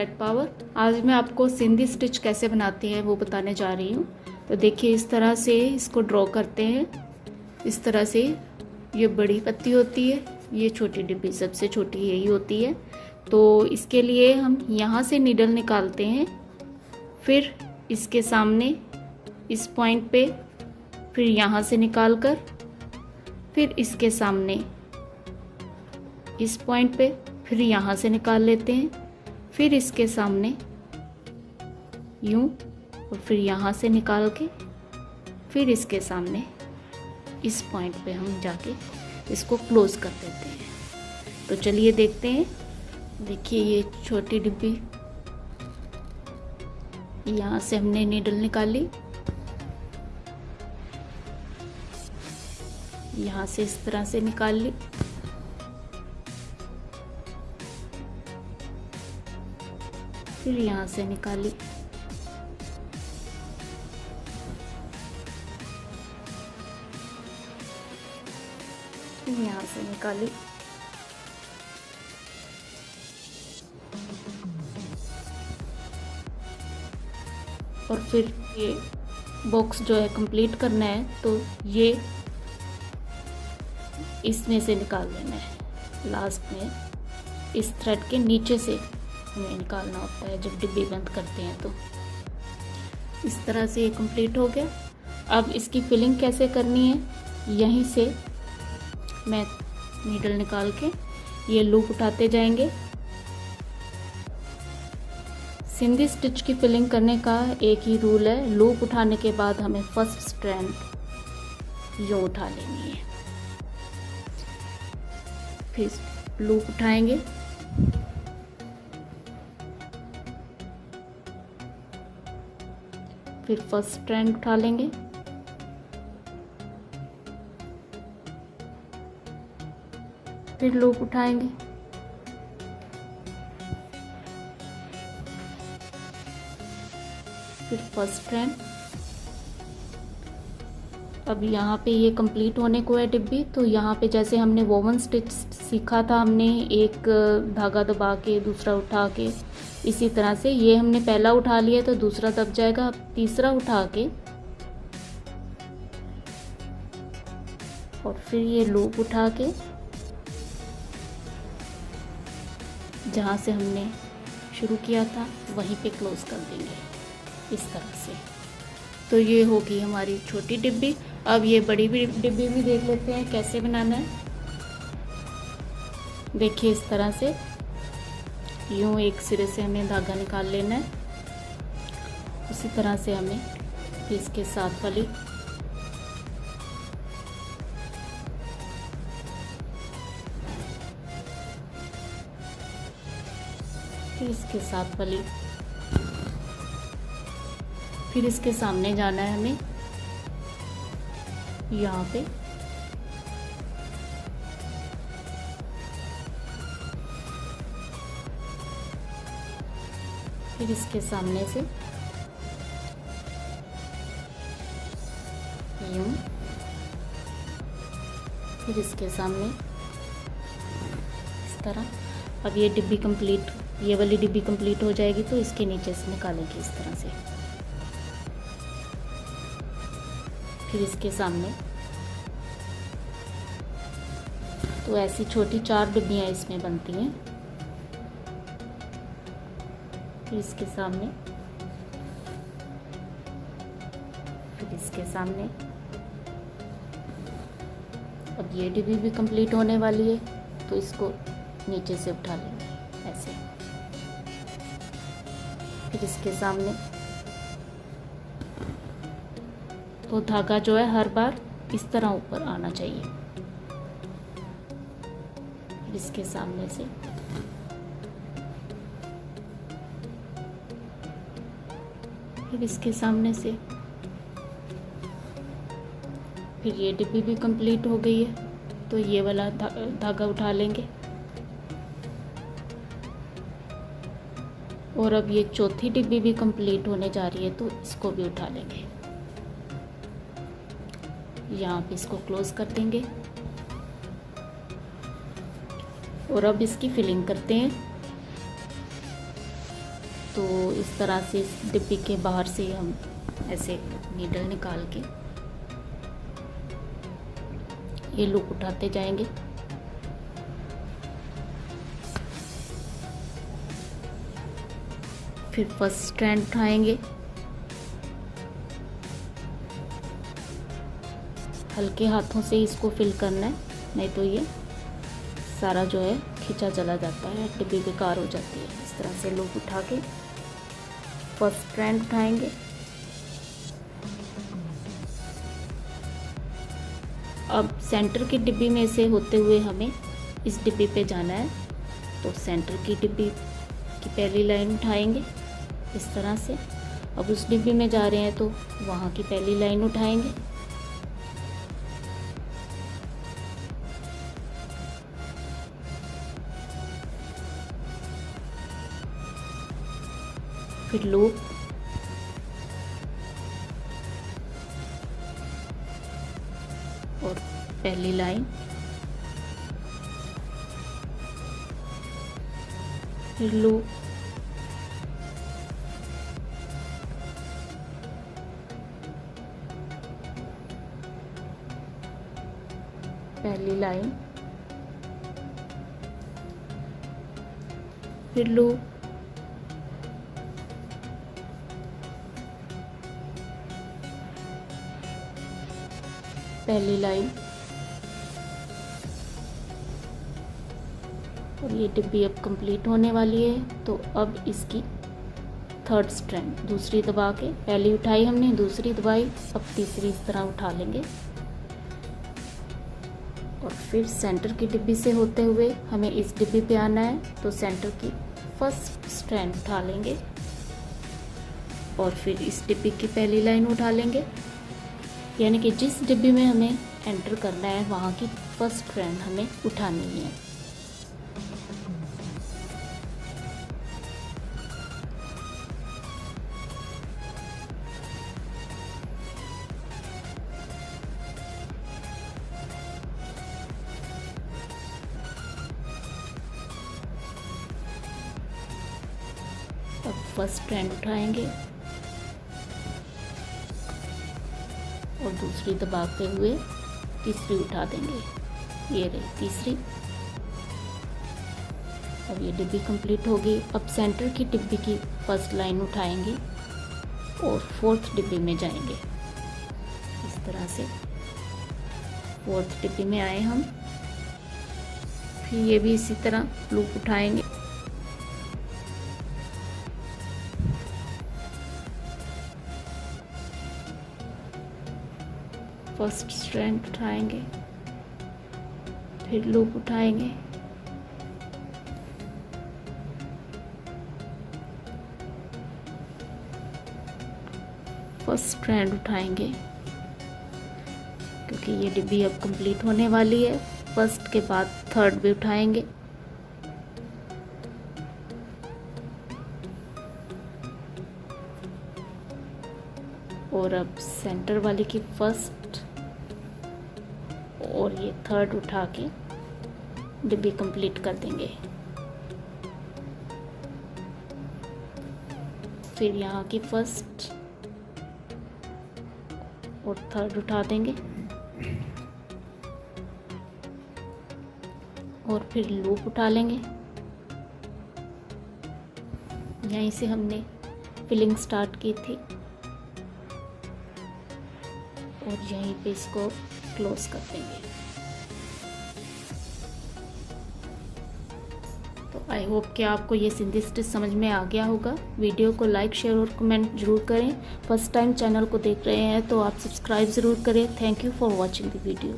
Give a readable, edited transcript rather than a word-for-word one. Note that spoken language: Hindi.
Thread power. आज मैं आपको सिंधी स्टिच कैसे बनाते हैं वो बताने जा रही हूँ। तो देखिए इस तरह से इसको ड्रॉ करते हैं। इस तरह से ये बड़ी पत्ती होती है, ये छोटी डिब्बी सबसे छोटी यही होती है। तो इसके लिए हम यहाँ से नीडल निकालते हैं, फिर इसके सामने इस पॉइंट पे, फिर यहाँ से निकाल कर फिर इसके सामने इस पॉइंट पे, फिर यहाँ से निकाल लेते हैं, फिर इसके सामने यूं, और फिर यहाँ से निकाल के फिर इसके सामने इस पॉइंट पे हम जाके इसको क्लोज कर देते हैं। तो चलिए देखते हैं। देखिए ये छोटी डिब्बी, यहाँ से हमने नीडल निकाली, यहाँ से इस तरह से निकाल ली, फिर यहाँ से निकाली, फिर यहाँ से निकाली, और फिर ये बॉक्स जो है कंप्लीट करना है तो ये इसमें से निकाल लेना है। लास्ट में इस थ्रेड के नीचे से हमें निकालना होता है जब डिब्बी बंद करते हैं। तो इस तरह से ये कंप्लीट हो गया। अब इसकी फिलिंग कैसे करनी है, यहीं से मैं नीडल निकाल के ये लूप उठाते जाएंगे। सिंधी स्टिच की फिलिंग करने का एक ही रूल है, लूप उठाने के बाद हमें फर्स्ट स्ट्रैंड यूँ उठा लेनी है। फिर लूप उठाएंगे, फिर फर्स्ट स्ट्रैंड उठा लेंगे, फिर लूप उठाएंगे, फिर फर्स्ट स्ट्रैंड। अब यहाँ पे ये कंप्लीट होने को है डिब्बी। तो यहाँ पे जैसे हमने वोवन स्टिच सीखा था, हमने एक धागा दबा के दूसरा उठा के, इसी तरह से ये हमने पहला उठा लिया तो दूसरा दब जाएगा। अब तीसरा उठा के और फिर ये लूप उठा के जहाँ से हमने शुरू किया था वहीं पे क्लोज कर देंगे इस तरह से। तो ये होगी हमारी छोटी डिब्बी। अब ये बड़ी डिब्बी भी देख लेते हैं कैसे बनाना है। देखिए इस तरह से यूँ एक सिरे से हमें धागा निकाल लेना है, उसी तरह से हमें इसके साथ वाली फिर इसके साथ वाली, फिर इसके सामने जाना है हमें यहाँ पे, फिर इसके सामने से यूं, फिर इसके सामने इस तरह। अब ये डिब्बी कंप्लीट, ये वाली डिब्बी कंप्लीट हो जाएगी तो इसके नीचे से निकालेंगे इस तरह से, फिर इसके सामने। तो ऐसी छोटी 4 डिब्बियाँ इसमें बनती हैं। फिर इसके सामने, फिर इसके सामने। अब ये डिब्बी भी कंप्लीट होने वाली है तो इसको नीचे से उठा लेंगे ऐसे, फिर इसके सामने। तो धागा जो है हर बार इस तरह ऊपर आना चाहिए, फिर इसके सामने से फिर इसके सामने से। फिर ये डिब्बी भी कंप्लीट हो गई है तो ये वाला धागा उठा लेंगे। और अब ये चौथी डिब्बी भी कंप्लीट होने जा रही है तो इसको भी उठा लेंगे, यहाँ पे इसको क्लोज कर देंगे। और अब इसकी फिलिंग करते हैं। तो इस तरह से इस डिब्बी के बाहर से हम ऐसे नीडल निकाल के ये लूप उठाते जाएंगे। फिर फर्स्ट स्ट्रैंड उठाएंगे, हल्के हाथों से इसको फिल करना है, नहीं तो ये सारा जो है खींचा चला जाता है, डिब्बी बेकार हो जाती है। इस तरह से लूप उठा के फर्स्ट स्ट्रैंड उठाएंगे, अब सेंटर की डिब्बी में से होते हुए हमें इस डिब्बी पे जाना है। तो सेंटर की डिब्बी की पहली लाइन उठाएंगे इस तरह से। अब उस डिब्बी में जा रहे हैं तो वहाँ की पहली लाइन उठाएंगे, फिर लूप, और पहली लाइन, फिर लूप, पहली लाइन, फिर लूप, पहली लाइन, और ये डिब्बी अब कंप्लीट होने वाली है। तो अब इसकी थर्ड स्ट्रैंड दूसरी दबा के, पहली उठाई हमने, दूसरी दबाई, अब तीसरी इस तरह उठा लेंगे और फिर सेंटर की डिब्बी से होते हुए हमें इस डिब्बी पे आना है। तो सेंटर की फर्स्ट स्ट्रैंड उठा लेंगे और फिर इस डिब्बी की पहली लाइन उठा लेंगे, यानी कि जिस डिब्बी में हमें एंटर करना है वहाँ की फर्स्ट स्ट्रैंड हमें उठानी है। अब फर्स्ट स्ट्रैंड उठाएंगे और दूसरी दबाते हुए तीसरी उठा देंगे, ये रही तीसरी। अब ये डिब्बी कंप्लीट होगी। अब सेंटर की डिब्बी की फर्स्ट लाइन उठाएंगे और फोर्थ डिब्बी में जाएंगे इस तरह से। फोर्थ डिब्बी में आए हम, फिर ये भी इसी तरह लूप उठाएंगे, फर्स्ट स्ट्रैंड उठाएंगे, फिर लूप उठाएंगे, फर्स्ट स्ट्रैंड उठाएंगे, क्योंकि ये डिब्बी अब कंप्लीट होने वाली है। फर्स्ट के बाद थर्ड भी उठाएंगे, और अब सेंटर वाली की फर्स्ट और ये थर्ड उठा के डिब्बी कंप्लीट कर देंगे। फिर यहाँ की फर्स्ट और थर्ड उठा देंगे और फिर लूप उठा लेंगे। यहीं से हमने फिलिंग स्टार्ट की थी और यहीं पे इसको क्लोज कर देंगे। तो आई होप कि आपको ये सिंधी स्टिच समझ में आ गया होगा। वीडियो को लाइक, शेयर और कमेंट जरूर करें। फर्स्ट टाइम चैनल को देख रहे हैं तो आप सब्सक्राइब ज़रूर करें। Thank you for watching the video.